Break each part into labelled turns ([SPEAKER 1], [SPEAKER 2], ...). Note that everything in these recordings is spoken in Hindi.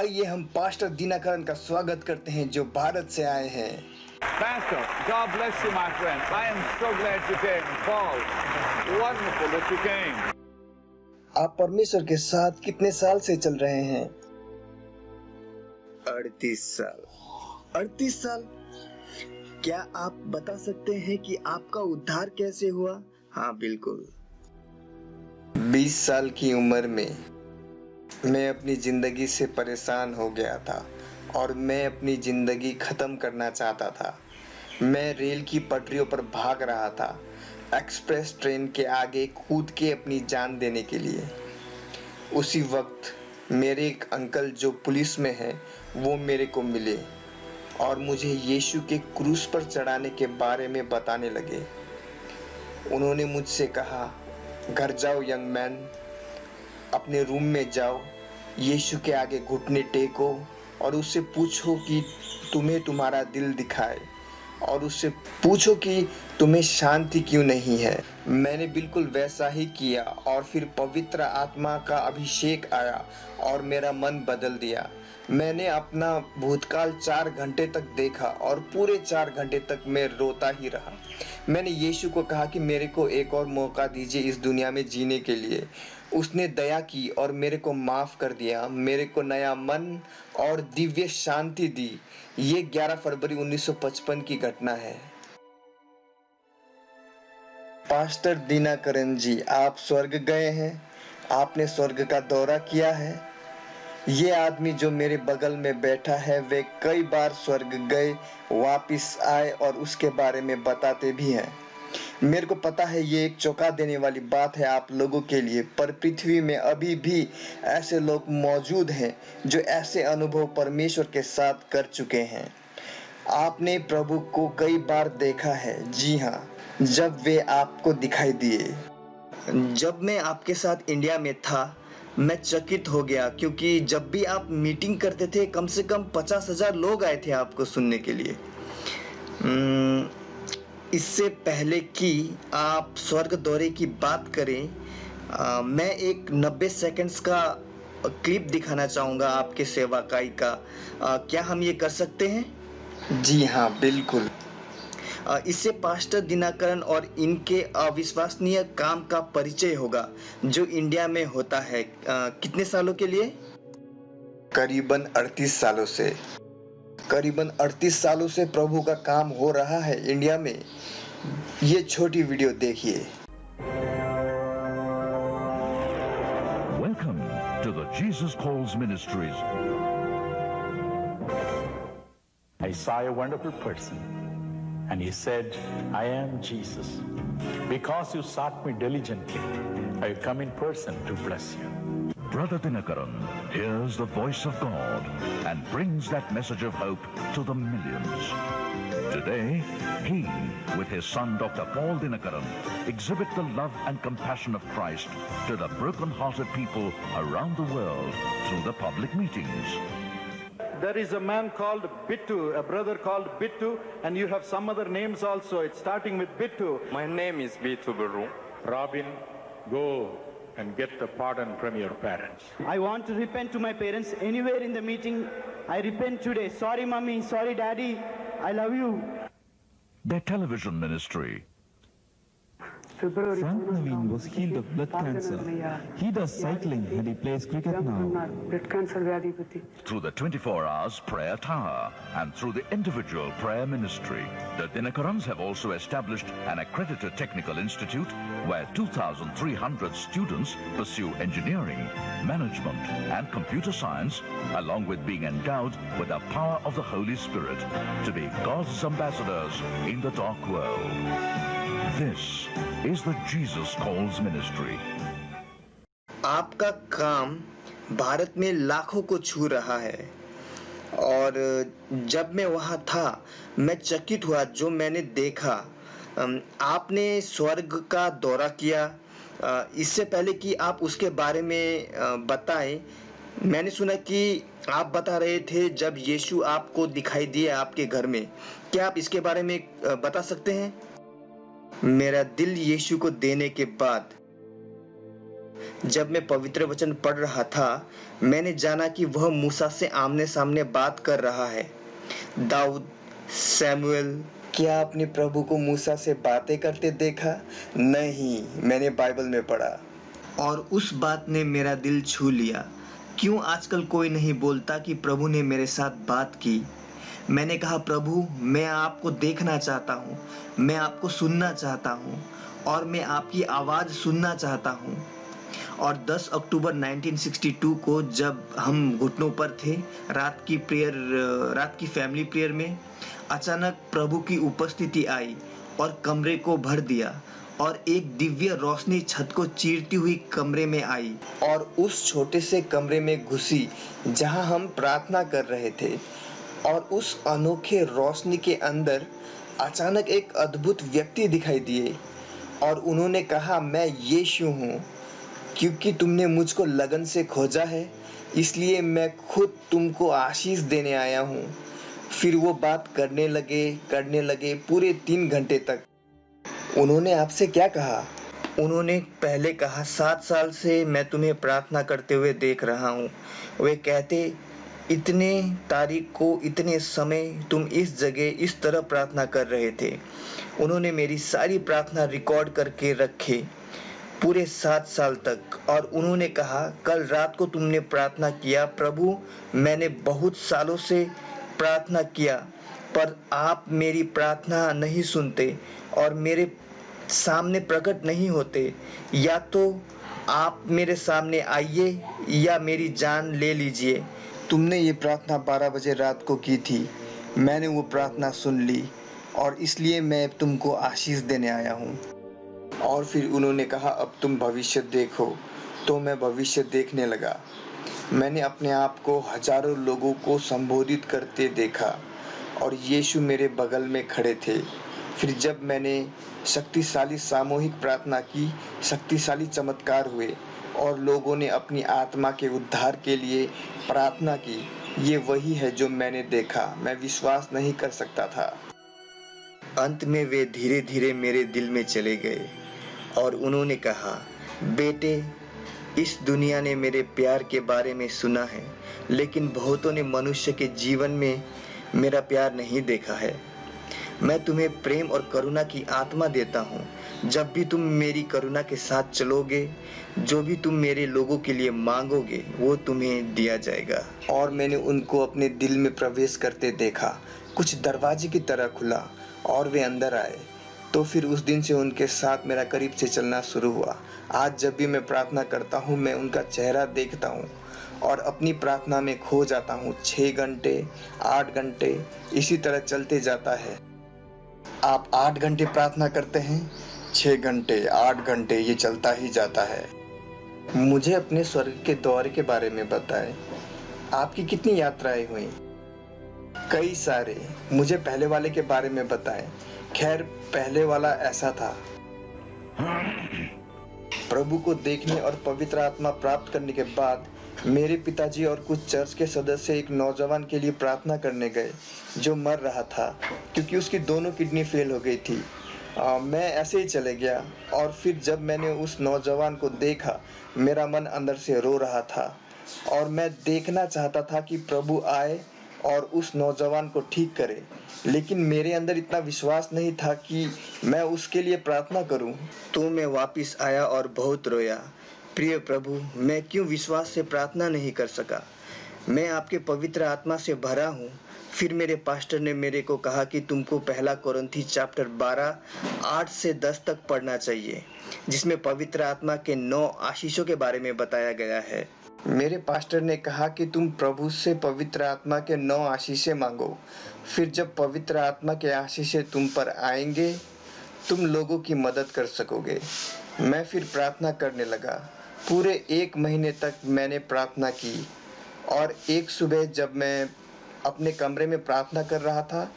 [SPEAKER 1] आइए हम पास्टर दिनकरन का स्वागत करते हैं जो भारत से आए हैं।
[SPEAKER 2] Pastor, God bless you, my friend. I am so glad you came. Paul, wonderful that you came.
[SPEAKER 1] आप परमेश्वर के साथ कितने साल से चल रहे हैं?
[SPEAKER 3] 38 साल। 38 साल? क्या आप बता सकते हैं कि आपका उद्धार कैसे हुआ? हाँ, बिल्कुल।
[SPEAKER 1] 20 साल की उम्र में मैं अपनी जिंदगी से परेशान हो गया था और मैं अपनी जिंदगी खत्म करना चाहता था। मैं रेल की पटरियों पर भाग रहा था, एक्सप्रेस ट्रेन के आगे कूद के अपनी जान देने के लिए। उसी वक्त मेरे एक अंकल जो पुलिस में हैं, वो मेरे को मिले और मुझे यीशु के क्रूस पर चढ़ाने के बारे में बताने लगे। उन्होंने मुझसे कहा, घर जाओ यंग मैन, अपने रूम में जाओ, यीशु के आगे घुटने टेको और उससे पूछो कि तुम्हें तुम्हारा दिल दिखाए और उससे पूछो कि तुम्हें शांति क्यों नहीं है। मैंने बिल्कुल वैसा ही किया और फिर पवित्र आत्मा का अभिषेक आया और मेरा मन बदल दिया। मैंने अपना भूतकाल 4 घंटे तक देखा और पूरे 4 घंटे तक मैं रोता ही रहा। मैंने यीशु को कहा कि मेरे को एक और मौका दीजिए इस दुनिया में जीने के लिए। उसने दया की और मेरे को माफ कर दिया, मेरे को नया मन और दिव्य शांति दी। ये 11 फरवरी 1955 की घटना है। पास्टर दिनकरन जी, आप स्वर्ग गए हैं? आपने स्वर्ग का दौरा किया है? ये आदमी जो मेरे बगल में बैठा है, वे कई बार स्वर्ग गए, वापिस आए और उसके बारे में बताते भी हैं। मेरे को पता है ये एक चौंका देने वाली बात है आप लोगों के लिए, पर पृथ्वी में अभी भी ऐसे लोग मौजूद हैं जो ऐसे अनुभव परमेश्वर के साथ कर चुके हैं। आपने प्रभु को कई बार देखा है। जी हाँ, जब वे आपको दिखाई दिए। जब मैं आपके साथ इंडिया में था, मैं चकित हो गया क्योंकि जब भी आप मीटिंग करते थे, कम से कम 50,000 लोग आए थे आपको सुनने के लिए। इससे पहले कि आप स्वर्ग दौरे की बात करें, मैं एक 90 सेकंड्स का क्लिप दिखाना चाहूँगा आपके सेवकाई का। क्या हम ये कर सकते हैं? जी हाँ, बिल्कुल।
[SPEAKER 3] इससे पास्टर दिनकरन और इनके अविश्वसनीय काम का परिचय होगा जो इंडिया में होता है। कितने सालों के लिए?
[SPEAKER 1] करीबन 38 सालों से। करीबन 38 सालों से प्रभु का काम हो रहा है इंडिया में। ये छोटी वीडियो देखिए।
[SPEAKER 4] Welcome to the Jesus Calls Ministries.
[SPEAKER 5] I saw a wonderful person, and he said, I am Jesus. Because you sought me diligently, I come in person to bless you.
[SPEAKER 4] Brother Dinakaran hears the voice of God and brings that message of hope to the millions. Today, he, with his son Dr. Paul Dinakaran, exhibit the love and compassion of Christ to the broken-hearted people around the world through the public meetings.
[SPEAKER 6] There is a man called Bittu, a brother called Bittu, and you have some other names also. It's starting with Bittu.
[SPEAKER 7] My name is Bittu Baru.
[SPEAKER 5] Robin, go and get the pardon from your parents.
[SPEAKER 8] I want to repent to my parents anywhere in the meeting. I repent today. Sorry, mommy. Sorry, daddy. I love you.
[SPEAKER 4] Their television ministry.
[SPEAKER 9] Frank Naveen was healed of blood cancer. He does cycling and he plays cricket now.
[SPEAKER 4] Through the 24 hours prayer tower and through the individual prayer ministry, the Dinakarans have also established an accredited technical institute where 2,300 students pursue engineering, management and computer science, along with being endowed with the power of the Holy Spirit to be God's ambassadors in the dark world. This is the Jesus Calls Ministry.
[SPEAKER 3] आपका काम भारत में लाखों को छू रहा है और जब मैं वहाँ था, मैं चकित हुआ जो मैंने देखा। आपने स्वर्ग का दौरा किया। इससे पहले कि आप उसके बारे में बताएं, मैंने सुना कि आप बता रहे थे जब यीशु आपको दिखाई दिया आपके घर में। क्या आप इसके बारे में बता सकते हैं? मेरा दिल यीशु को देने के बाद जब मैं पवित्र वचन पढ़ रहा था, मैंने जाना कि वह मूसा से आमने सामने बात कर रहा है। दाऊद, सैमुअल।
[SPEAKER 1] क्या आपने प्रभु को मूसा से बातें करते देखा? नहीं, मैंने बाइबल में पढ़ा।
[SPEAKER 3] और उस बात ने मेरा दिल छू लिया। क्यों आजकल कोई नहीं बोलता कि प्रभु ने मेरे साथ बात की? मैंने कहा, प्रभु, मैं आपको देखना चाहता हूँ, मैं आपको सुनना चाहता हूँ और मैं आपकी आवाज़ सुनना चाहता हूँ। और 10 अक्टूबर 1962 को जब हम घुटनों पर थे, रात की फैमिली प्रेयर में, अचानक प्रभु की उपस्थिति आई और कमरे को भर दिया और एक दिव्य रोशनी छत को चीरती हुई कमरे में आई
[SPEAKER 1] और उस छोटे से कमरे में घुसी जहां हम प्रार्थना कर रहे थे। और उस अनोखे रोशनी के अंदर अचानक एक अद्भुत व्यक्ति दिखाई दिए और उन्होंने कहा, मैं यीशु हूँ। क्योंकि तुमने मुझको लगन से खोजा है, इसलिए मैं खुद तुमको आशीष देने आया हूँ। फिर वो बात करने लगे पूरे 3 घंटे तक। उन्होंने आपसे क्या कहा?
[SPEAKER 3] उन्होंने पहले कहा, 7 साल से मैं तुम्हें प्रार्थना करते हुए देख रहा हूँ। वे कहते, इतने तारीख को इतने समय तुम इस जगह इस तरह प्रार्थना कर रहे थे। उन्होंने मेरी सारी प्रार्थना रिकॉर्ड करके रखे पूरे 7 साल तक। और उन्होंने कहा, कल रात को तुमने प्रार्थना किया, प्रभु, मैंने बहुत सालों से प्रार्थना किया पर आप मेरी प्रार्थना नहीं सुनते और मेरे सामने प्रकट नहीं होते। या तो आप मेरे सामने आइए या मेरी जान ले लीजिए।
[SPEAKER 1] तुमने ये प्रार्थना 12 बजे रात को की थी। मैंने वो प्रार्थना सुन ली और इसलिए मैं तुमको आशीष देने आया हूँ। और फिर उन्होंने कहा, अब तुम भविष्य देखो। तो मैं भविष्य देखने लगा। मैंने अपने आप को हजारों लोगों को संबोधित करते देखा और यीशु मेरे बगल में खड़े थे। फिर जब मैंने शक्तिशाली सामूहिक प्रार्थना की, शक्तिशाली चमत्कार हुए और लोगों ने अपनी आत्मा के उद्धार के लिए प्रार्थना की। ये वही है जो मैंने देखा। मैं विश्वास नहीं कर सकता था।
[SPEAKER 3] अंत में वे धीरे धीरे मेरे दिल में चले गए और उन्होंने कहा, बेटे, इस दुनिया ने मेरे प्यार के बारे में सुना है, लेकिन बहुतों ने मनुष्य के जीवन में मेरा प्यार नहीं देखा है। मैं तुम्हें प्रेम और करुणा की आत्मा देता हूँ। जब भी तुम मेरी करुणा के साथ चलोगे, जो भी तुम मेरे लोगों के लिए मांगोगे वो तुम्हें दिया जाएगा।
[SPEAKER 1] और मैंने उनको अपने दिल में प्रवेश करते देखा। कुछ दरवाजे की तरह खुला और वे अंदर आए। तो फिर उस दिन से उनके साथ मेरा करीब से चलना शुरू हुआ। आज जब भी मैं प्रार्थना करता हूँ, मैं उनका चेहरा देखता हूँ और अपनी प्रार्थना में खो जाता हूँ। 6 घंटे, 8 घंटे, इसी तरह चलते जाता है। आप 8 घंटे प्रार्थना करते हैं? 6 घंटे, 8 घंटे, ये चलता ही जाता है। मुझे अपने स्वर्ग के दौरे के बारे में बताएं। आपकी कितनी यात्राएं हुई? कई सारे। मुझे पहले वाले के बारे में बताएं। खैर, पहले वाला ऐसा था। प्रभु को देखने और पवित्र आत्मा प्राप्त करने के बाद मेरे पिताजी और कुछ चर्च के सदस्य एक नौजवान के लिए प्रार्थना करने गए जो मर रहा था क्योंकि उसकी दोनों किडनी फेल हो गई थी। मैं ऐसे ही चले गया और फिर जब मैंने उस नौजवान को देखा, मेरा मन अंदर से रो रहा था और मैं देखना चाहता था कि प्रभु आए और उस नौजवान को ठीक करे, लेकिन मेरे अंदर इतना विश्वास नहीं था कि मैं उसके लिए प्रार्थना करूं।
[SPEAKER 3] तो मैं वापस आया और बहुत रोया। प्रिय प्रभु, मैं क्यों विश्वास से प्रार्थना नहीं कर सका? मैं आपके पवित्र आत्मा से भरा हूँ। फिर मेरे पास्टर ने मेरे को कहा कि तुमको पहला कोरिन्थी चैप्टर 12, 8 से 10 तक पढ़ना चाहिए, जिसमें पवित्र आत्मा के 9 आशीषों के बारे में बताया गया है।
[SPEAKER 1] मेरे पास्टर ने कहा कि तुम प्रभु से पवित्र आत्मा के 9 आशीषें मांगो। फिर जब पवित्र आत्मा के आशीषें तुम पर आएंगे, तुम लोगों की मदद कर सकोगे। मैं फिर प्रार्थना करने लगा। पूरे 1 महीने तक मैंने प्रार्थना की और एक सुबह जब मैं अपने कमरे में प्रार्थना कर रहा था,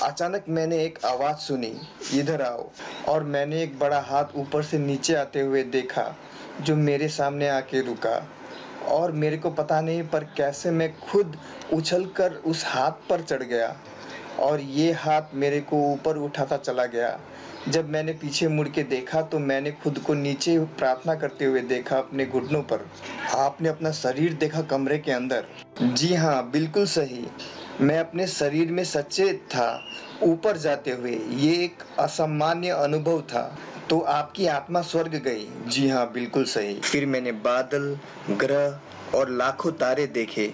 [SPEAKER 1] अचानक मैंने एक आवाज सुनी, इधर आओ। और मैंने एक बड़ा हाथ ऊपर से नीचे आते हुए देखा जो मेरे सामने आके रुका और मेरे को पता नहीं पर कैसे मैं खुद उछलकर उस हाथ पर चढ़ गया और ये हाथ मेरे को ऊपर उठाता चला गया। जब मैंने पीछे मुड़ के देखा तो मैंने खुद को नीचे प्रार्थना करते हुए देखा अपने घुटनों पर। आपने अपना शरीर देखा कमरे के अंदर? जी हाँ, बिल्कुल सही। मैं अपने शरीर में सचेत था ऊपर जाते हुए। ये एक असामान्य अनुभव था। तो आपकी आत्मा स्वर्ग गई? जी हाँ, बिल्कुल सही।
[SPEAKER 3] फिर मैंने बादल, ग्रह और लाखों तारे देखे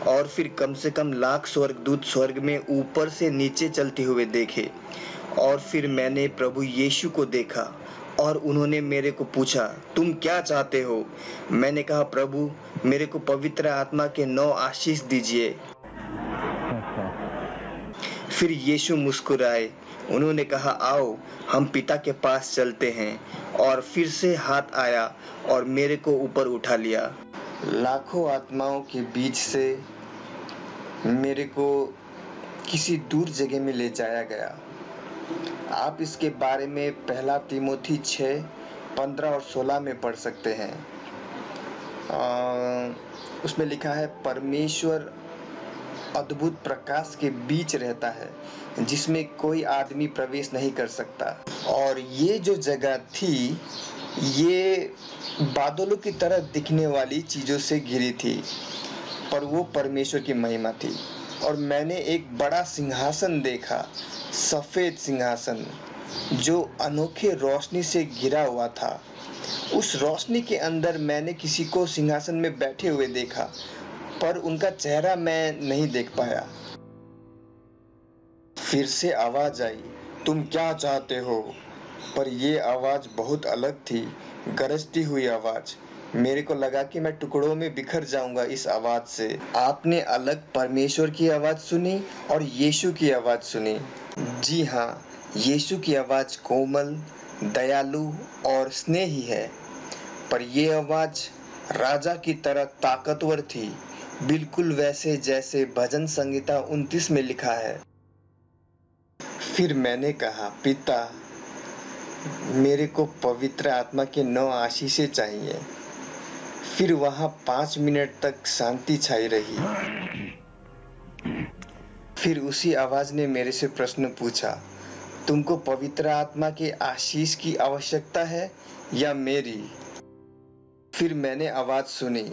[SPEAKER 3] और फिर कम से कम लाख स्वर्गदूत स्वर्ग में ऊपर से नीचे चलते हुए देखे। और फिर मैंने प्रभु यीशु को देखा और उन्होंने मेरे को पूछा, तुम क्या चाहते हो? मैंने कहा, प्रभु मेरे को पवित्र आत्मा के 9 आशीष दीजिए। फिर यीशु मुस्कुराए। उन्होंने कहा, आओ हम पिता के पास चलते हैं। और फिर से हाथ आया और मेरे को ऊपर उठा लिया।
[SPEAKER 1] लाखों आत्माओं के बीच से मेरे को किसी दूर जगह में ले जाया गया। आप इसके बारे में पहला तीमोथी 6:15 और 16 में पढ़ सकते हैं। उसमें लिखा है, परमेश्वर अद्भुत प्रकाश के बीच रहता है जिसमें कोई आदमी प्रवेश नहीं कर सकता। और ये जो जगह थी ये बादलों की तरह दिखने वाली चीजों से घिरी थी, पर वो परमेश्वर की महिमा थी। और मैंने एक बड़ा सिंहासन देखा, सफेद सिंहासन जो अनोखे रोशनी से घिरा हुआ था। उस रोशनी के अंदर मैंने किसी को सिंहासन में बैठे हुए देखा, पर उनका चेहरा मैं नहीं देख पाया। फिर से आवाज आई, तुम क्या चाहते हो? पर ये आवाज बहुत अलग थी, गरजती हुई आवाज। मेरे को लगा कि मैं टुकड़ों में बिखर जाऊंगा इस आवाज से। आपने अलग परमेश्वर की आवाज सुनी और यीशु की आवाज सुनी? जी हाँ, यीशु की आवाज कोमल, दयालु और स्नेही है, पर ये आवाज राजा की तरह ताकतवर थी, बिल्कुल वैसे जैसे भजन संहिता 29 में लिखा है। फिर मैंने कहा, पिता मेरे को पवित्र आत्मा के 9 आशीषें चाहिए। फिर वहां 5 मिनट तक शांति छाई रही। फिर उसी आवाज ने मेरे से प्रश्न पूछा, तुमको पवित्र आत्मा के आशीष की आवश्यकता है या मेरी? फिर मैंने आवाज सुनी।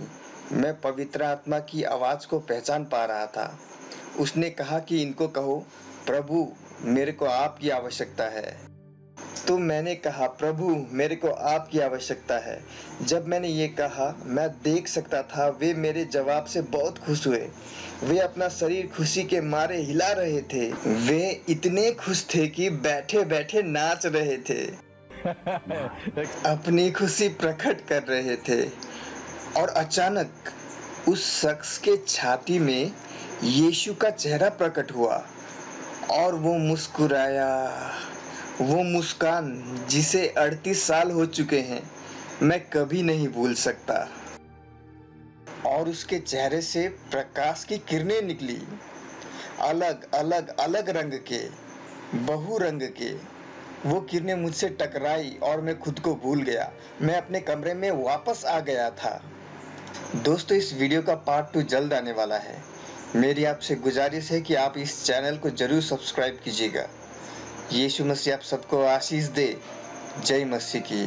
[SPEAKER 1] मैं पवित्र आत्मा की आवाज को पहचान पा रहा था। उसने कहा कि इनको कहो, प्रभु मेरे को आपकी आवश्यकता है। तो मैंने कहा, प्रभु मेरे को आपकी आवश्यकता है। जब मैंने ये कहा, मैं देख सकता था वे मेरे जवाब से बहुत खुश हुए। वे अपना शरीर खुशी के मारे हिला रहे थे। वे इतने खुश थे कि बैठे बैठे नाच रहे थे, अपनी खुशी प्रकट कर रहे थे। और अचानक उस शख्स के छाती में यीशु का चेहरा प्रकट हुआ और वो मुस्कुराया। वो मुस्कान जिसे 38 साल हो चुके हैं, मैं कभी नहीं भूल सकता। और उसके चेहरे से प्रकाश की किरणें निकली, अलग अलग अलग रंग के, बहु रंग के। वो किरणें मुझसे टकराई और मैं खुद को भूल गया। मैं अपने कमरे में वापस आ गया था। दोस्तों, इस वीडियो का पार्ट 2 जल्द आने वाला है। मेरी आपसे गुजारिश है कि आप इस चैनल को जरूर सब्सक्राइब कीजिएगा। यीशु मसीह आप सबको आशीष दे। जय मसीह की।